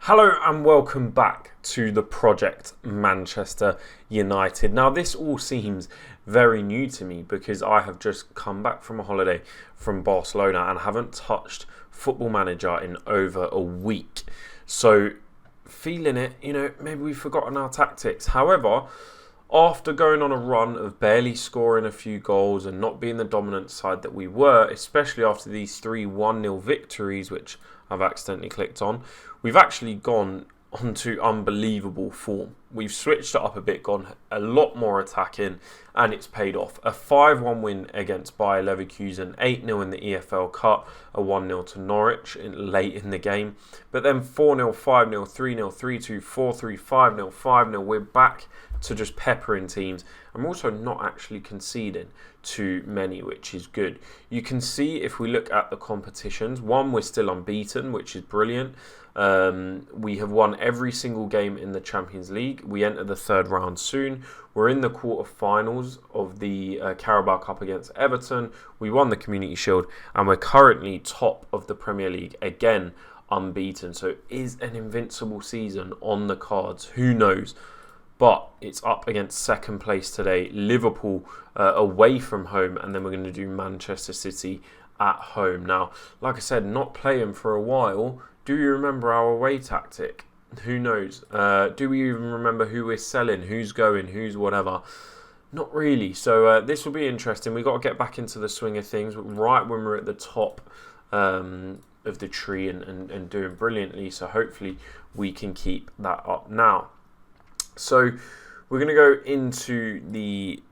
Hello and welcome back to the Project Manchester United. Now this all seems very new to me because I have just come back from a holiday from Barcelona and haven't touched Football Manager in over a week. So feeling it, maybe we've forgotten our tactics. However, after going on a run of barely scoring a few goals and not being the dominant side that we were, especially after these 3 1-0 victories, which I've accidentally clicked on, we've actually gone onto unbelievable form. We've switched it up a bit, gone a lot more attacking, and it's paid off. A 5-1 win against Bayer Leverkusen, 8-0 in the EFL Cup, a 1-0 to Norwich late in the game. But then 4-0, 5-0, 3-0, 3-2, 4-3, 5-0, 5-0. We're back to just peppering teams. I'm also not actually conceding too many, which is good. You can see if we look at the competitions, we're still unbeaten, which is brilliant. We have won every single game in the Champions League. We enter the third round soon. We're in the quarterfinals of the Carabao Cup against Everton. We won the Community Shield and we're currently top of the Premier League, again unbeaten. So is an invincible season on the cards? Who knows? But it's up against second place today, Liverpool away from home, and then we're going to do Manchester City at home. Now, like I said, not playing for a while. Do you remember our away tactic? Who knows? Do we even remember who we're selling, who's going, who's whatever? Not really. So this will be interesting. We've got to get back into the swing of things right when we're at the top of the tree and doing brilliantly. So hopefully we can keep that up now. So we're going to go into the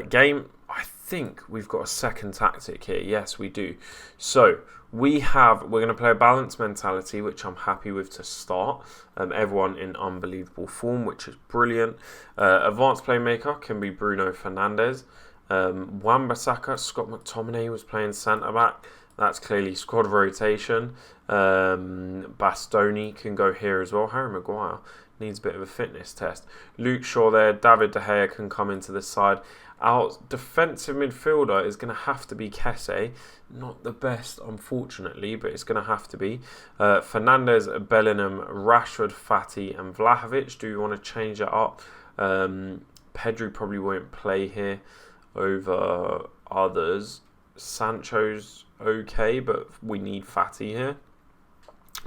game. I think we've got a second tactic here. Yes, we do. So we're going to play a balanced mentality, which I'm happy with to start. Everyone in unbelievable form, which is brilliant. Advanced playmaker can be Bruno Fernandes. Wan-Bissaka, Scott McTominay was playing centre-back. That's clearly squad rotation. Bastoni can go here as well. Harry Maguire needs a bit of a fitness test. Luke Shaw there. David De Gea can come into the side. Our defensive midfielder is going to have to be Kesse. Not the best, unfortunately, but it's going to have to be. Fernandes, Bellingham, Rashford, Fati and Vlahovic. Do you want to change it up? Pedri probably won't play here over others. Sancho's okay, but we need Fati here.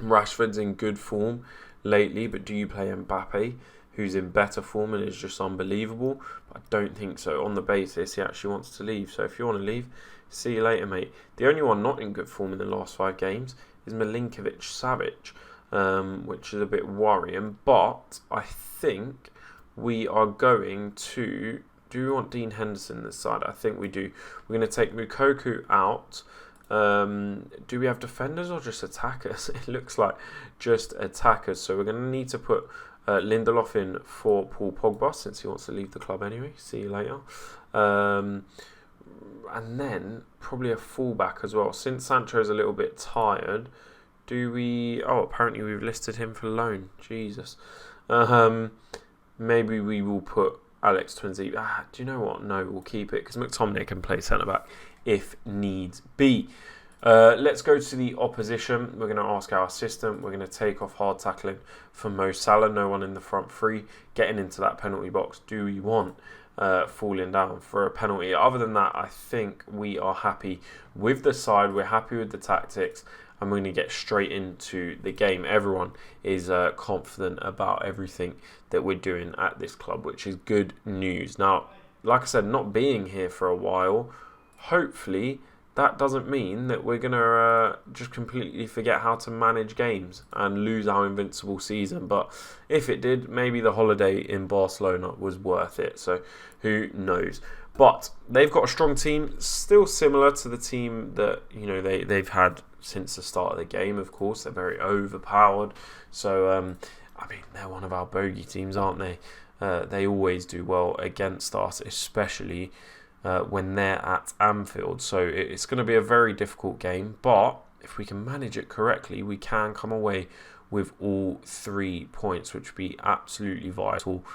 Rashford's in good form lately, but do you play Mbappe, who's in better form and is just unbelievable? But I don't think so. On the basis he actually wants to leave. So if you want to leave, see you later, mate. The only one not in good form in the last 5 games is Milinkovic-Savic, which is a bit worrying. But I think we are going to... Do we want Dean Henderson this side? I think we do. We're going to take Moukoko out. Do we have defenders or just attackers? It looks like just attackers. So we're going to need to put Lindelof in for Paul Pogba since he wants to leave the club anyway. See you later. And then probably a fullback as well. Since Sancho's a little bit tired, do we... Oh, apparently we've listed him for loan. Jesus. Maybe we will put Alex Twinsie. Do you know what? No, we'll keep it because McTominay can play centre-back if needs be. Let's go to the opposition. We're going to ask our assistant. We're going to take off hard tackling for Mo Salah. No one in the front three. Getting into that penalty box. Do we want falling down for a penalty? Other than that, I think we are happy with the side. We're happy with the tactics. And we're going to get straight into the game. Everyone is confident about everything that we're doing at this club, which is good news. Now, like I said, not being here for a while, hopefully that doesn't mean that we're going to just completely forget how to manage games and lose our invincible season. But if it did, maybe the holiday in Barcelona was worth it. So who knows? But they've got a strong team, still similar to the team that they've had since the start of the game. Of course, they're very overpowered. So they're one of our bogey teams, aren't they? They always do well against us, especially when they're at Anfield. So it's going to be a very difficult game. But if we can manage it correctly, we can come away with all 3 points, which would be absolutely vital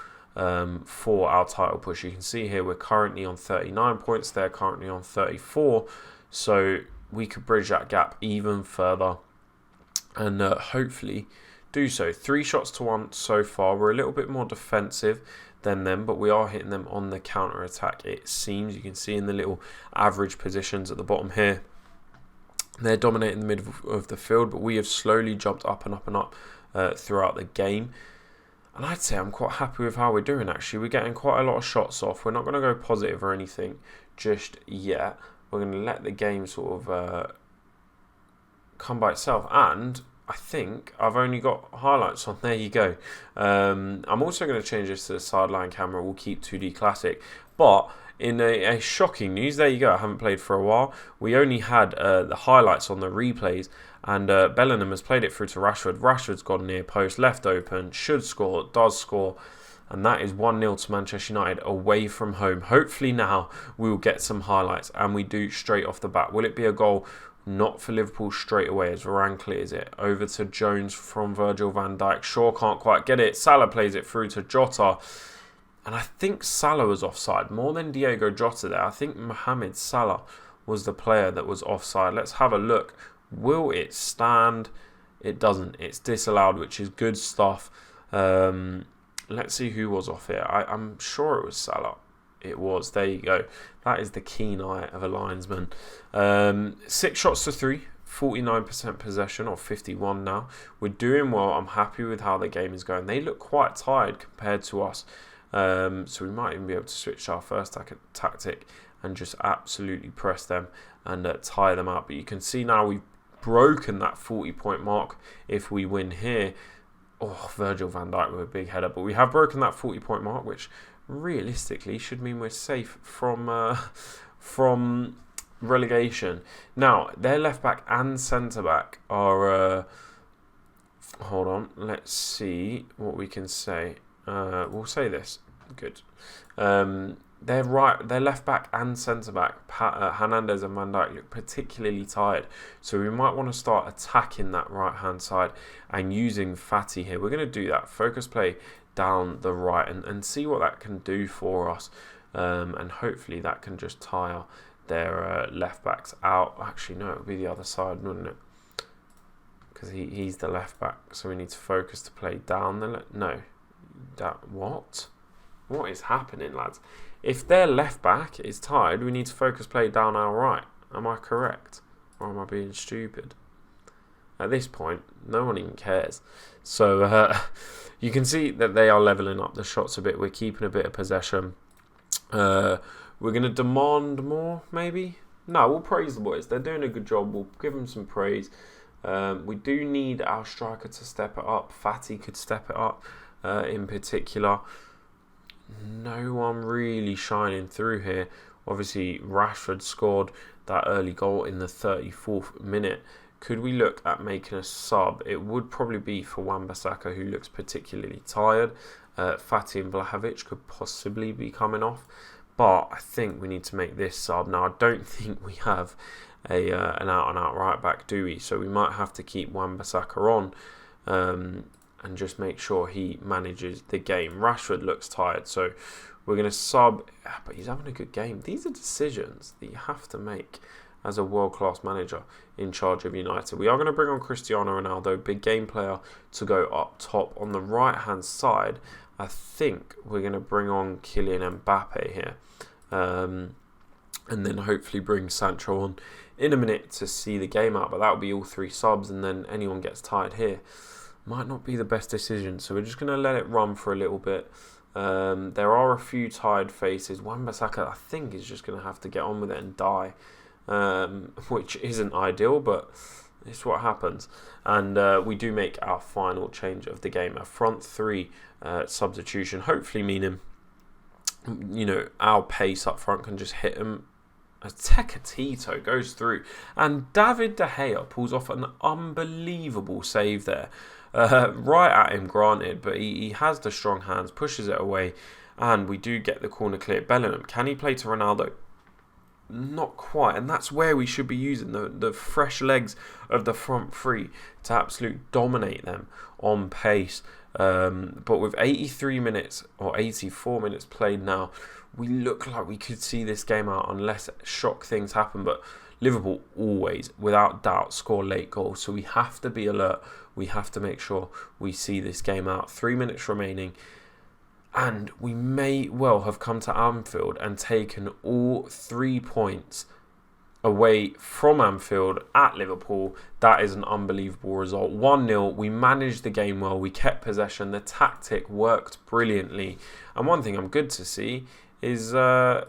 for our title push. You can see here we're currently on 39 points. They're currently on 34. So we could bridge that gap even further and hopefully do so. 3 shots to 1 so far. We're a little bit more defensive than them, but we are hitting them on the counter attack, it seems. You can see in the little average positions at the bottom here, they're dominating the middle of the field, but we have slowly jumped up and up and up throughout the game. And I'd say I'm quite happy with how we're doing, actually. We're getting quite a lot of shots off. We're not going to go positive or anything just yet. We're going to let the game sort of come by itself. And I think I've only got highlights on. There you go. I'm also going to change this to the sideline camera. We'll keep 2D Classic. But in a shocking news, there you go. I haven't played for a while. We only had the highlights on the replays. And Bellingham has played it through to Rashford. Rashford's gone near post, left open, should score, does score. And that is 1-0 to Manchester United away from home. Hopefully now we'll get some highlights. And we do straight off the bat. Will it be a goal? Not for Liverpool straight away as Varane clears it. Over to Jones from Virgil van Dijk. Shaw can't quite get it. Salah plays it through to Jota. And I think Salah was offside. More than Diego Jota there. I think Mohamed Salah was the player that was offside. Let's have a look. Will it stand? It doesn't. It's disallowed, which is good stuff. Let's see who was off here. I'm sure it was Salah. It was. There you go. That is the keen eye of a linesman. 6 shots to 3. 49% possession, or 51 now. We're doing well. I'm happy with how the game is going. They look quite tired compared to us. So we might even be able to switch to our first tactic and just absolutely press them and tire them out. But you can see now we've broken that 40-point mark if we win here. Oh, Virgil van Dijk with a big header. But we have broken that 40-point mark, which realistically should mean we're safe from relegation. Now, their left-back and centre-back are... hold on, let's see what we can say. We'll say this. Good. Their left back and centre back, Hernandez and Van Dijk, look particularly tired. So we might want to start attacking that right hand side and using Fati here. We're going to do that. Focus play down the right and see what that can do for us. And hopefully that can just tire their left backs out. Actually, no, it would be the other side, wouldn't it? Because he's the left back. So we need to focus to play down the left. No. What is happening, lads? If their left back is tired, we need to focus play down our right. Am I correct? Or am I being stupid? At this point, no one even cares. So you can see that they are levelling up the shots a bit. We're keeping a bit of possession. We're going to demand more, maybe? No, we'll praise the boys. They're doing a good job. We'll give them some praise. We do need our striker to step it up. Fati could step it up. In particular, no one really shining through here. Obviously, Rashford scored that early goal in the 34th minute. Could we look at making a sub? It would probably be for Wan-Bissaka, who looks particularly tired. Fati and Vlahovic could possibly be coming off, but I think we need to make this sub. Now, I don't think we have an out-and-out right back, do we? So we might have to keep Wan-Bissaka on. And just make sure he manages the game. Rashford looks tired, so we're going to sub. But he's having a good game. These are decisions that you have to make as a world-class manager in charge of United. We are going to bring on Cristiano Ronaldo, big game player, to go up top. On the right-hand side, I think we're going to bring on Kylian Mbappe here. And then hopefully bring Sancho on in a minute to see the game out. But that will be all 3 subs, and then anyone gets tired here. Might not be the best decision, so we're just going to let it run for a little bit. There are a few tired faces. Wan-Bissaka, I think, is just going to have to get on with it and die, which isn't ideal, but it's what happens. And we do make our final change of the game, a front 3 substitution, hopefully meaning, our pace up front can just hit him. A Tecatito goes through, and David De Gea pulls off an unbelievable save there. Right at him, granted, but he has the strong hands, pushes it away, and we do get the corner clear. Bellingham, can he play to Ronaldo? Not quite, and that's where we should be using the fresh legs of the front 3 to absolutely dominate them on pace. But with 83 minutes or 84 minutes played now, we look like we could see this game out unless shock things happen. But Liverpool always, without doubt, score late goals. So we have to be alert. We have to make sure we see this game out. 3 minutes remaining. And we may well have come to Anfield and taken all 3 points away from Anfield at Liverpool. That is an unbelievable result. 1-0. We managed the game well. We kept possession. The tactic worked brilliantly. And one thing I'm good to see is that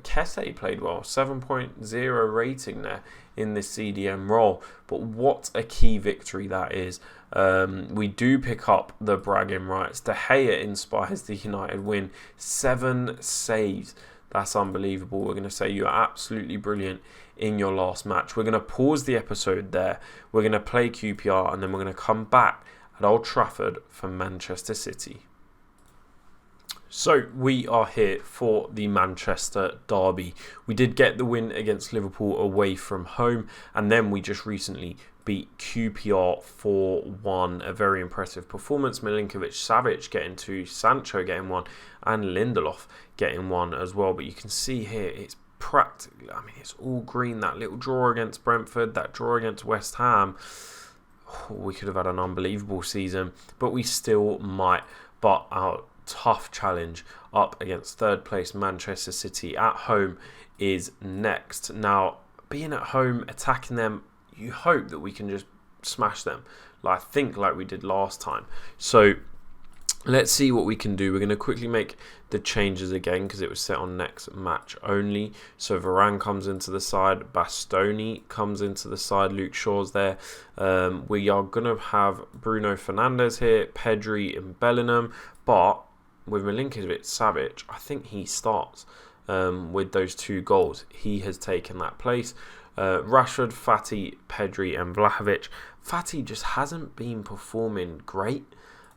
Kessie played well. 7.0 rating there in this CDM role. But what a key victory that is. We do pick up the bragging rights. De Gea inspires the United win. 7 saves. That's unbelievable. We're going to say you're absolutely brilliant in your last match. We're going to pause the episode there. We're going to play QPR and then we're going to come back at Old Trafford for Manchester City. So we are here for the Manchester derby. We did get the win against Liverpool away from home, and then we just recently beat QPR 4-1. A very impressive performance. Milinkovic-Savic getting 2, Sancho getting 1, and Lindelof getting 1 as well. But you can see here it's practically, it's all green. That little draw against Brentford, that draw against West Ham. We could have had an unbelievable season, but we still might. But our tough challenge up against third place Manchester City at home is next. Now, being at home, attacking them, you hope that we can just smash them, I think like we did last time. So let's see what we can do. We're going to quickly make the changes again because it was set on next match only. So Varane comes into the side, Bastoni comes into the side, Luke Shaw's there. We are going to have Bruno Fernandes here, Pedri and Bellingham, but with Milinkovic-Savic, I think he starts with those 2 goals. He has taken that place. Rashford, Fati, Pedri and Vlahovic. Fati just hasn't been performing great.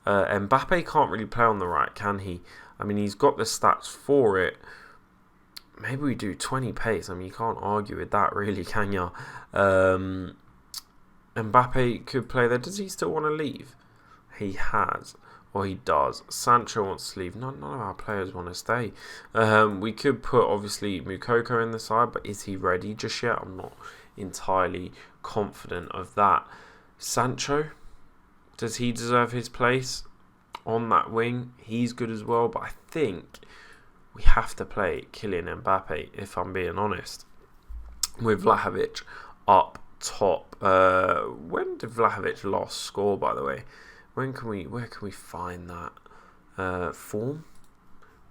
Mbappe can't really play on the right, can he? He's got the stats for it. Maybe we do 20 pace. You can't argue with that really, can you? Mbappe could play there. Does he still want to leave? He has. Or he does. Sancho wants to leave. None of our players want to stay. We could put, obviously, Moukoko in the side, but is he ready just yet? I'm not entirely confident of that. Sancho, does he deserve his place on that wing? He's good as well, but I think we have to play Kylian Mbappe, if I'm being honest, with Vlahovic up top. When did Vlahovic last score, by the way? Where can we find that form?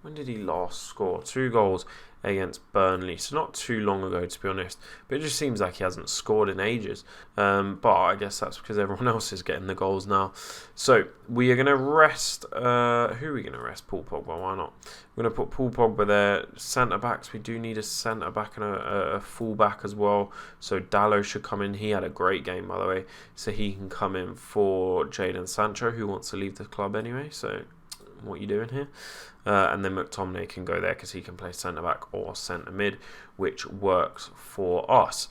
When did he last score? 2 goals against Burnley. So not too long ago, to be honest. But it just seems like he hasn't scored in ages. But I guess that's because everyone else is getting the goals now. So we are going to rest... who are we going to rest? Paul Pogba, why not? We're going to put Paul Pogba there. Centre-backs, we do need a centre-back and a full-back as well. So Dallo should come in. He had a great game, by the way. So he can come in for Jadon Sancho, who wants to leave the club anyway. So what are you doing here? And then McTominay can go there because he can play centre-back or centre-mid, which works for us.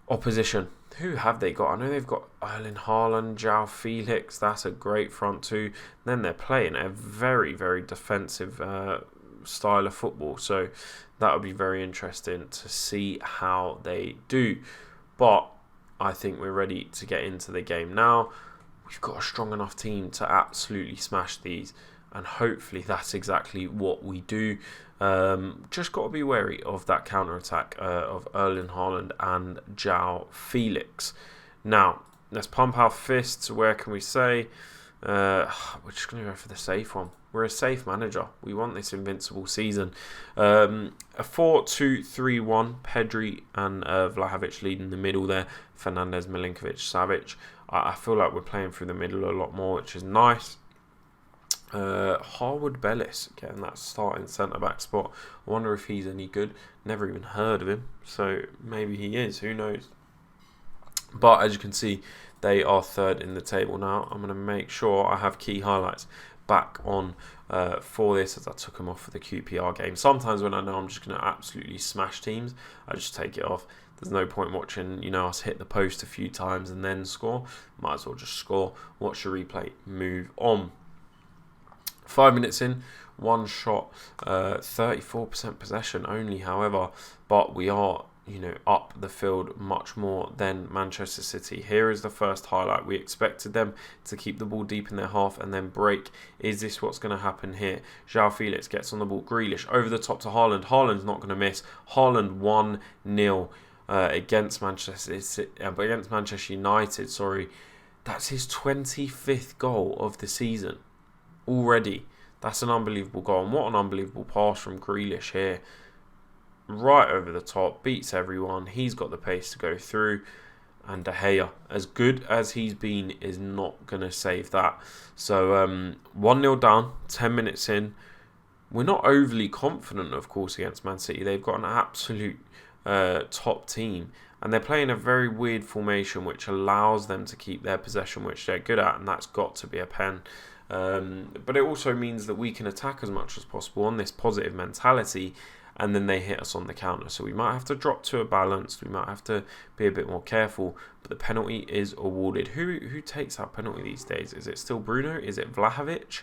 Opposition. Who have they got? I know they've got Erling Haaland, João Felix. That's a great front two. Then they're playing a very, very defensive style of football. So that would be very interesting to see how they do. But I think we're ready to get into the game now. We've got a strong enough team to absolutely smash these. And hopefully that's exactly what we do. Just got to be wary of that counter-attack of Erling Haaland and João Felix. Now, let's pump our fists. Where can we say? We're just going to go for the safe one. We're a safe manager. We want this invincible season. A 4-2-3-1. Pedri and Vlahovic leading the middle there. Fernandes, Milinkovic, Savic. I feel like we're playing through the middle a lot more, which is nice. Harwood Bellis getting that starting centre-back spot. I wonder if he's any good. Never even heard of him, so maybe he is. Who knows? But as you can see, they are third in the table now. I'm going to make sure I have key highlights back on for this, as I took them off for the QPR game. Sometimes when I know I'm just going to absolutely smash teams, I just take it off. There's no point watching, us hit the post a few times and then score. Might as well just score, watch the replay, move on. 5 minutes in, one shot, 34% possession only, however, but we are up the field much more than Manchester City. Here is the first highlight. We expected them to keep the ball deep in their half and then break. Is this what's going to happen here? João Felix gets on the ball. Grealish over the top to Haaland. Haaland's not going to miss. Haaland 1-0 against Manchester United. Sorry, that's his 25th goal of the season already. That's an unbelievable goal, and what an unbelievable pass from Grealish here. Right over the top, beats everyone. He's got the pace to go through, and De Gea, as good as he's been, is not going to save that. So 1-0 down, 10 minutes in. We're not overly confident, of course, against Man City. They've got an absolute top team, and they're playing a very weird formation which allows them to keep their possession, which they're good at, and that's got to be a pen. But it also means that we can attack as much as possible on this positive mentality, and then they hit us on the counter. So we might have to drop to a balance. We might have to be a bit more careful. But the penalty is awarded. Who takes that penalty these days? Is it still Bruno? Is it Vlahovic?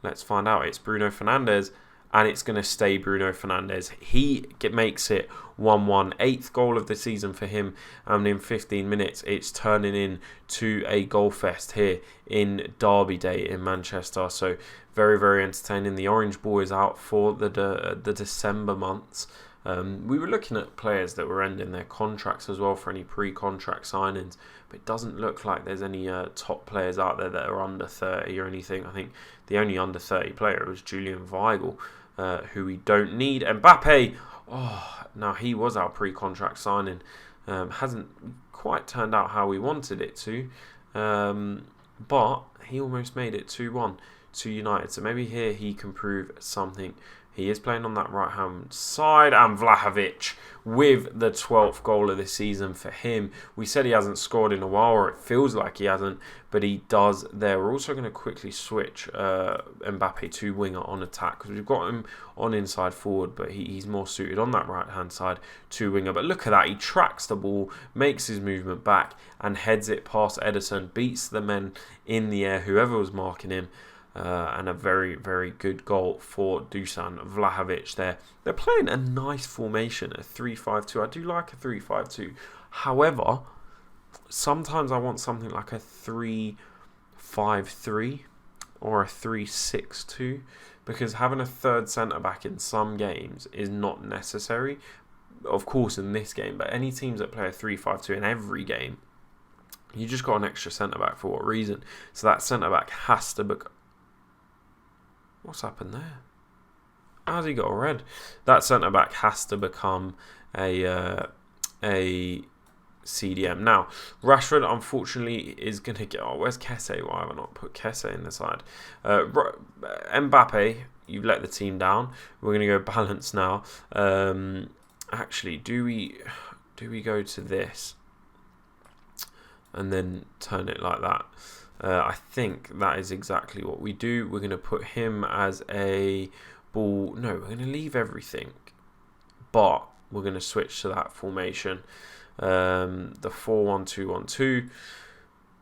Let's find out. It's Bruno Fernandes. And it's going to stay Bruno Fernandes. He makes it 1-1. 8th goal of the season for him. And in 15 minutes, it's turning into a goal fest here in Derby Day in Manchester. So very, very entertaining. The Orange Ball is out for the December months. We were looking at players that were ending their contracts as well for any pre-contract signings. But it doesn't look like there's any top players out there that are under 30 or anything. I think the only under 30 player was Julian Weigl, who we don't need. Mbappe, now he was our pre-contract signing. Hasn't quite turned out how we wanted it to. But he almost made it 2-1 to United. So maybe here he can prove something. He is playing on that right-hand side. And Vlahovic with the 12th goal of the season for him. We said he hasn't scored in a while, or it feels like he hasn't, but he does there. We're also going to quickly switch Mbappe to winger on attack, because we've got him on inside forward, but he's more suited on that right-hand side to winger. But look at that. He tracks the ball, makes his movement back, and heads it past Ederson, beats the men in the air, whoever was marking him. And a very, very good goal for Dusan Vlahovic there. They're playing a nice formation, a 3-5-2. I do like a 3-5-2. However, sometimes I want something like a 3-5-3 or a 3-6-2, because having a third centre-back in some games is not necessary. Of course, in this game, but any teams that play a 3-5-2 in every game, you just got an extra centre-back for what reason? So that centre-back has to become... What's happened there? How's he got a red? That centre-back has to become a CDM. Now, Rashford, unfortunately, is going to get... Oh, where's Kesse? Why have I not put Kesse in the side? Mbappe, you've let the team down. We're going to go balance now. Actually, do we go to this and then turn it like that? I think that is exactly what we do. We're going to put him as a ball. No, we're going to leave everything, but we're going to switch to that formation. The 4-1-2-1-2.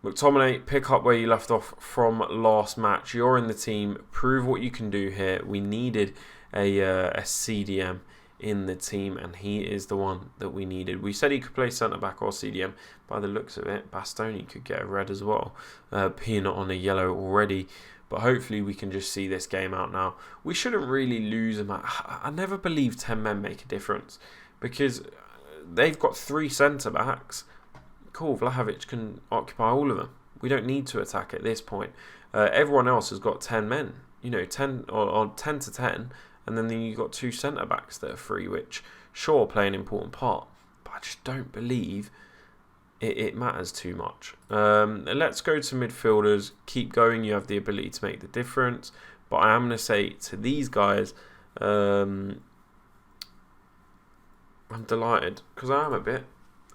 McTominay, pick up where you left off from last match. You're in the team. Prove what you can do here. We needed a CDM in the team, and he is the one that we needed. We said he could play centre-back or CDM. By the looks of it, Bastoni could get a red as well, being on a yellow already. But hopefully we can just see this game out now. We shouldn't really lose them. I never believe 10 men make a difference, because they've got 3 centre-backs. Cool, Vlahovic can occupy all of them. We don't need to attack at this point. Everyone else has got 10 men, 10 or 10 to 10. And then you've got 2 centre-backs that are free, which, sure, play an important part. But I just don't believe it matters too much. Let's go to midfielders. Keep going. You have the ability to make the difference. But I am going to say to these guys, I'm delighted. Because I am a bit.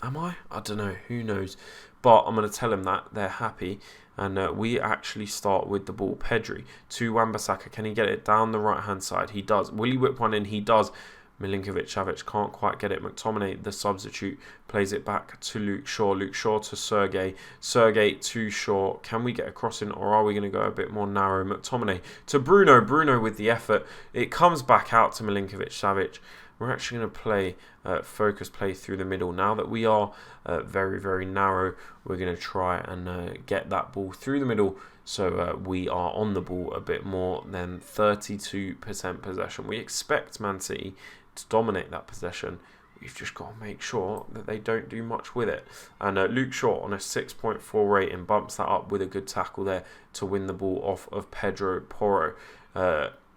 Am I? I don't know. Who knows? But I'm going to tell them that they're happy. And we actually start with the ball. Pedri to Wan-Bissaka. Can he get it down the right-hand side? He does. Will he whip one in? He does. Milinkovic-Savic can't quite get it. McTominay, the substitute, plays it back to Luke Shaw. Luke Shaw to Sergey. Sergey to Shaw. Can we get a crossing, or are we going to go a bit more narrow? McTominay to Bruno. Bruno with the effort. It comes back out to Milinkovic-Savic. we're actually going to play focus play through the middle. Now that we are very, very narrow, we're going to try and get that ball through the middle, so we are on the ball a bit more than 32% possession. We expect Man City to dominate that possession. We've just got to make sure that they don't do much with it. And Luke Shaw on a 6.4 rating bumps that up with a good tackle there to win the ball off of Pedro Porro.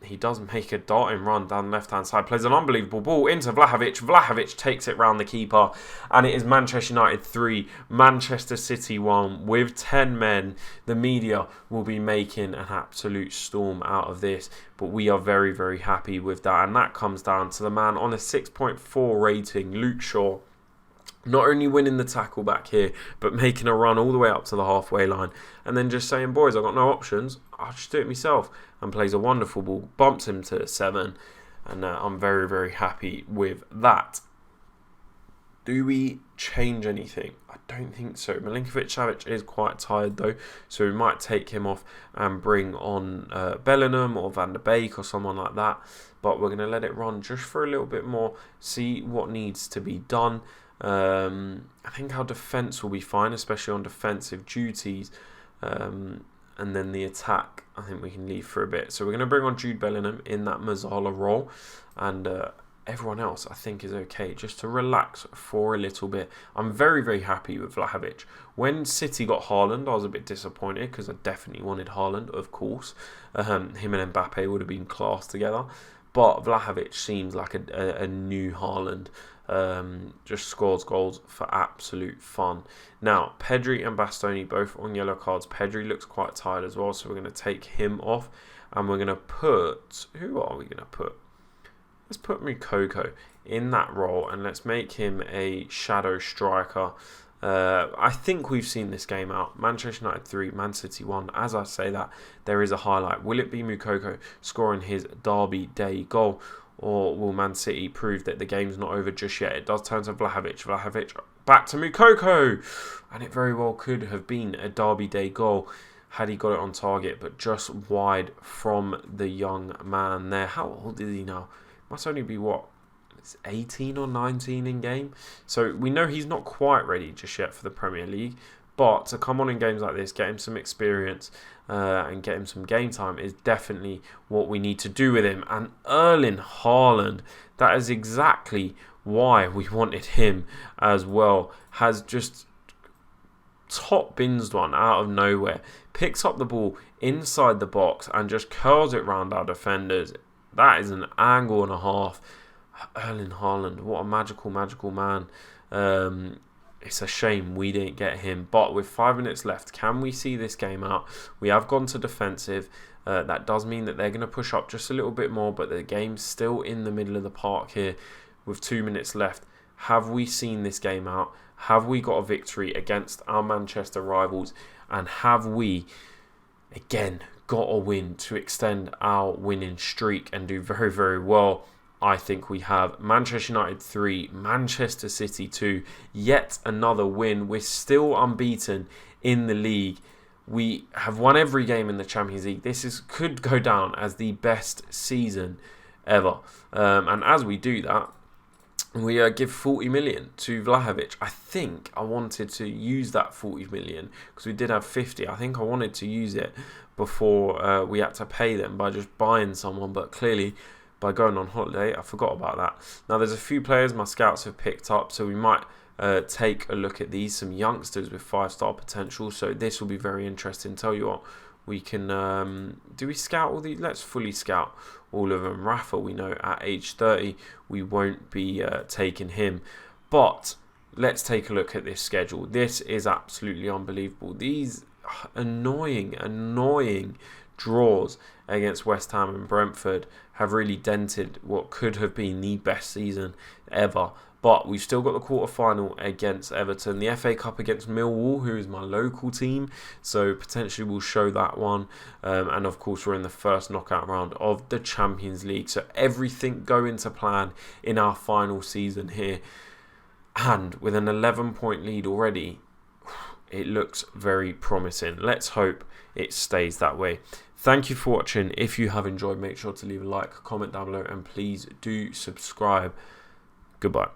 He does make a darting run down the left-hand side, plays an unbelievable ball into Vlahovic. Vlahovic takes it round the keeper, and it is Manchester United 3, Manchester City 1, with 10 men. The media will be making an absolute storm out of this, but we are very, very happy with that, and that comes down to the man on a 6.4 rating, Luke Shaw, not only winning the tackle back here, but making a run all the way up to the halfway line, and then just saying, boys, I've got no options, I'll just do it myself, and plays a wonderful ball, bumps him to 7, and I'm very, very happy with that. Do we change anything? I don't think so. Milinkovic-Savic is quite tired though, so we might take him off and bring on Bellingham or Van der Beek or someone like that, but we're going to let it run just for a little bit more, see what needs to be done. I think our defence will be fine, especially on defensive duties, and then the attack I think we can leave for a bit. So we're going to bring on Jude Bellingham in that Mazzala role, and everyone else I think is okay, just to relax for a little bit. I'm very, very happy with Vlahovic. When City got Haaland, I was a bit disappointed because I definitely wanted Haaland, of course. Him and Mbappe would have been class together, but Vlahovic seems like a new Haaland. Just scores goals for absolute fun. Now, Pedri and Bastoni both on yellow cards. Pedri looks quite tired as well, so we're going to take him off, and we're going to put... Who are we going to put? Let's put Moukoko in that role, and let's make him a shadow striker. I think we've seen this game out. Manchester United 3, Man City 1. As I say that, there is a highlight. Will it be Moukoko scoring his Derby Day goal? Or will Man City prove that the game's not over just yet? It does turn to Vlahovic. Vlahovic back to Moukoko. And it very well could have been a Derby Day goal had he got it on target, but just wide from the young man there. How old is he now? Must only be, what, 18 or 19 in game? So we know he's not quite ready just yet for the Premier League. But to come on in games like this, get him some experience and get him some game time is definitely what we need to do with him. And Erling Haaland, that is exactly why we wanted him as well. Has just top binsed one out of nowhere. Picks up the ball inside the box and just curls it round our defenders. That is an angle and a half. Erling Haaland, what a magical, magical man. It's a shame we didn't get him. But with 5 minutes left, can we see this game out? We have gone to defensive. That does mean that they're going to push up just a little bit more, but the game's still in the middle of the park here with 2 minutes left. Have we seen this game out? Have we got a victory against our Manchester rivals? And have we, again, got a win to extend our winning streak and do very, very well? I think we have. Manchester United 3, Manchester City 2, yet another win. We're still unbeaten in the league. We have won every game in the Champions League. This could go down as the best season ever. And as we do that, we give 40 million to Vlahovic. I think I wanted to use that 40 million because we did have 50. I think I wanted to use it before we had to pay them by just buying someone, but clearly by going on holiday, I forgot about that. Now, there's a few players my scouts have picked up, so we might take a look at these. Some youngsters with 5-star potential, so this will be very interesting. Tell you what, we can... do we scout all these? Let's fully scout all of them. Rafa, we know at age 30, we won't be taking him. But let's take a look at this schedule. This is absolutely unbelievable. These annoying draws against West Ham and Brentford have really dented what could have been the best season ever. But we've still got the quarter-final against Everton, the FA Cup against Millwall, who is my local team, so potentially we'll show that one. And of course, we're in the first knockout round of the Champions League, so everything going to plan in our final season here. And with an 11-point lead already, it looks very promising. Let's hope it stays that way. Thank you for watching. If you have enjoyed, make sure to leave a like, comment down below, and please do subscribe. Goodbye.